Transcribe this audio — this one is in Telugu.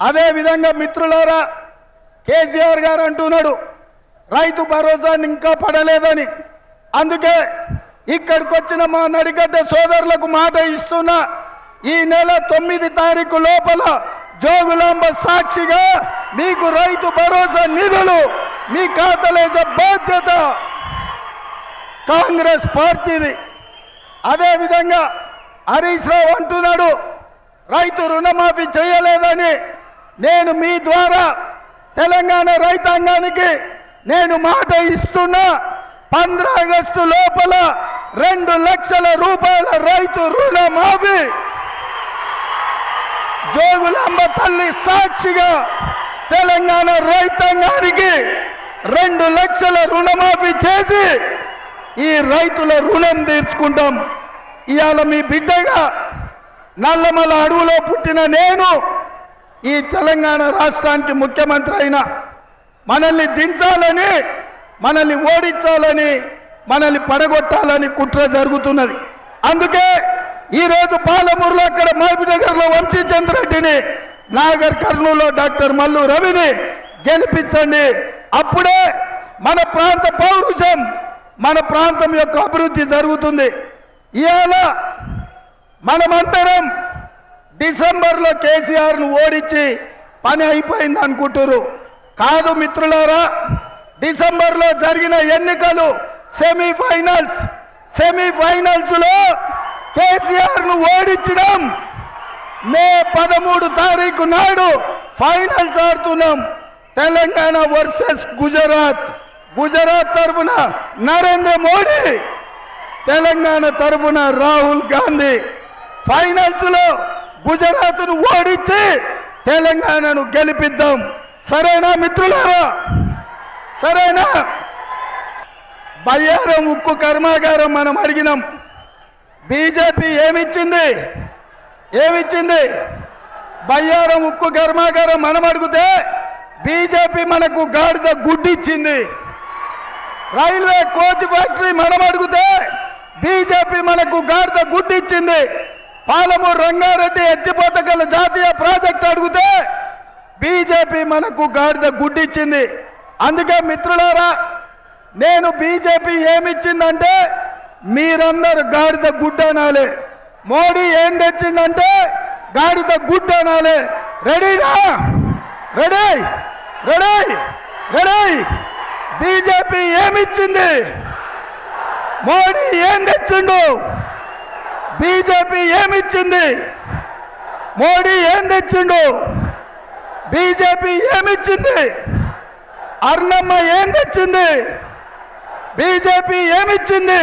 అదే విధంగా మిత్రులారా, కేసీఆర్ గారు అంటున్నాడు రైతు భరోసాని ఇంకా పడలేదని. అందుకే ఇక్కడికి వచ్చిన మా నడిగడ్డ సోదరులకు మాట ఇస్తున్నా, ఈ నెల 9 తారీఖు లోపల జోగులాంబ సాక్షిగా మీకు రైతు భరోసా నిధులు మీ ఖాతాలేసే బాధ్యత కాంగ్రెస్ పార్టీది. అదేవిధంగా హరీష్ రావు అంటున్నాడు రైతు రుణమాఫీ చేయలేదని. నేను మీ ద్వారా తెలంగాణ రైతాంగానికి నేను మాట ఇస్తున్నా, 15 ఆగస్టు లోపల 2 లక్షల రూపాయల రైతు రుణమాఫీ జోగులాంబ తల్లి సాక్షిగా తెలంగాణ రైతాంగానికి 2 లక్షల రుణమాఫీ చేసి ఈ రైతుల రుణం తీర్చుకుంటాం. ఇవాళ మీ బిడ్డగా నల్లమల అడవులో పుట్టిన నేను ఈ తెలంగాణ రాష్ట్రానికి ముఖ్యమంత్రి అయినా, మనల్ని దించాలని, మనల్ని ఓడించాలని, మనల్ని పడగొట్టాలని కుట్ర జరుగుతున్నది. అందుకే ఈరోజు పాలమూరులో అక్కడ మహబూబ్నగర్లో వంశీచంద్రెడ్డిని, నాగర్ కర్నూలులో డాక్టర్ మల్లు రవిని గెలిపించండి. అప్పుడే మన ప్రాంత పౌరుషం, మన ప్రాంతం యొక్క అభివృద్ధి జరుగుతుంది. ఇవాళ మనమందరం డిసెంబర్లో కేసీఆర్ను ఓడించి పని అయిపోయింది అనుకుంటారు. కాదు మిత్రులారా, డిసెంబర్లో జరిగిన ఎన్నికలు సెమీఫైనల్స్లో కేసీఆర్ను ఓడించడం. మే 13 తారీఖు నాడు ఫైనల్స్ ఆడుతున్నాం. తెలంగాణ వర్సెస్ గుజరాత్. గుజరాత్ తరఫున నరేంద్ర మోడీ, తెలంగాణ తరఫున రాహుల్ గాంధీ. ఫైనల్స్లో గుజరాత్ను ఓడించి తెలంగాణను గెలిపిద్దాం. సరేనా మిత్రులారా? సరేనా? బయ్యారం ఉక్కు కర్మాగారం మనం అడిగినాం. బీజేపీ ఏమిచ్చింది? బయ్యారం ఉక్కు కర్మాగారం మనం అడిగితే బీజేపీ మనకు గాడిద గుడ్డిచ్చింది. రైల్వే కోచ్ ఫ్యాక్టరీ మనం అడిగితే బీజేపీ మనకు గాడిద గుడ్డిచ్చింది. పాలమూరు రంగారెడ్డి ఎత్తిపోతగల జాతీయ ప్రాజెక్ట్ అడిగితే బీజేపీ మనకు గాడిద గుడ్డిచ్చింది. అందుకే మిత్రులారా, నేను బీజేపీ ఏమిచ్చిందంటే మీరందరూ గాడిద గుడ్డ అనాలి. మోడీ ఏం తెచ్చిందంటే గాడిద గుడ్డ అనాలి. రెడీనా? రెడీ. బీజేపీ ఏమిచ్చింది? మోడీ ఏం తెచ్చిండు? బీజేపీ ఏమిచ్చింది? మోడీ ఏం తెచ్చిండు? బీజేపీ ఏమిచ్చింది? అర్ణమ్మ ఏం తెచ్చింది? బీజేపీ ఏమిచ్చింది?